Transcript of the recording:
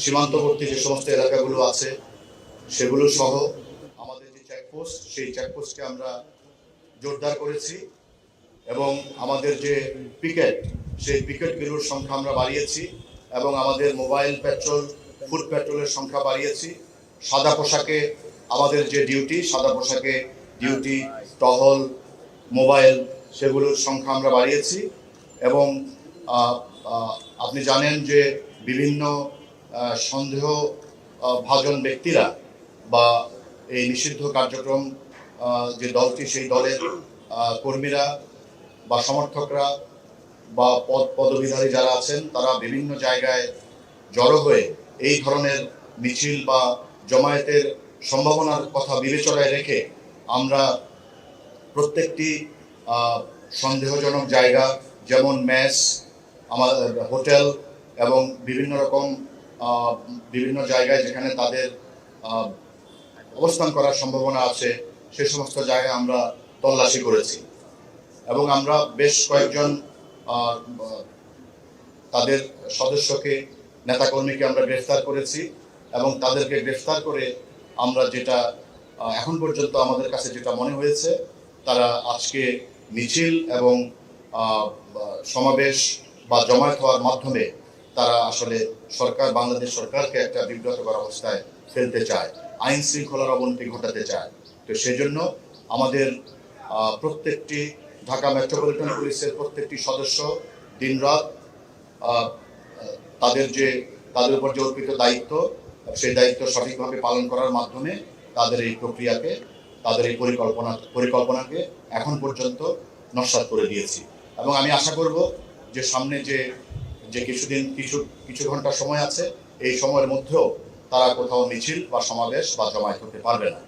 সীমান্তবর্তী যে সমস্ত এলাকাগুলো আছে সেগুলো সহ আমাদের যে চেকপোস্ট, সেই চেকপোস্টকে আমরা জোরদার করেছি এবং আমাদের যে পিকেট, সেই পিকেটগুলোর সংখ্যা আমরা বাড়িয়েছি এবং আমাদের মোবাইল পেট্রোল, ফুড পেট্রোলের সংখ্যা বাড়িয়েছি। সাদা পোশাকে আমাদের যে ডিউটি, সাদা পোশাকে ডিউটি, টহল, মোবাইল, সেগুলোর সংখ্যা আমরা বাড়িয়েছি এবং আপনি জানেন যে বিভিন্ন সন্দেহ ভাজন ব্যক্তিরা বা এই নিষিদ্ধ কার্যক্রম যে দলটি, সেই দলের কর্মীরা বা সমর্থকরা বা পদবিধারী যারা আছেন, তারা বিভিন্ন জায়গায় জড়ো হয়ে এই ধরনের মিছিল বা জমায়েতের সম্ভাবনার কথা বিবেচনায় রেখে আমরা প্রত্যেকটি সন্দেহজনক জায়গা, যেমন মেস, আমাদের হোটেল এবং বিভিন্ন জায়গায় যেখানে তাদের অবস্থান করার সম্ভাবনা আছে, সে সমস্ত জায়গায় আমরা তল্লাশি করেছি এবং আমরা বেশ কয়েকজন তাদের সদস্যকে, নেতাকর্মীকে আমরা গ্রেফতার করেছি এবং তাদেরকে গ্রেফতার করে আমরা যেটা এখন পর্যন্ত আমাদের কাছে যেটা মনে হয়েছে, তারা আজকে মিছিল এবং সমাবেশ বা জমায়েত হওয়ার মাধ্যমে তারা আসলে বাংলাদেশ সরকারকে একটা বিব্রতকর অবস্থায় ফেলতে চায়, আইন শৃঙ্খলার অবনতি ঘটাতে চায়। তো সেজন্য আমাদের প্রত্যেকটি ঢাকা মেট্রোপলিটন পুলিশের প্রত্যেকটি সদস্য দিনরাত তাদের উপর যে অর্পিত দায়িত্ব, সেই দায়িত্ব সঠিকভাবে পালন করার মাধ্যমে তাদের এই প্রক্রিয়াকে, তাদের এই পরিকল্পনাকে এখন পর্যন্ত নস্যাৎ করে দিয়েছি। এবং আমি আশা করব যে সামনে যে কিছু ঘন্টা সময় আছে, এই সময়ের মধ্যেও তারা কোথাও মিছিল বা সমাবেশ বা জমায়েত করতে পারবে না।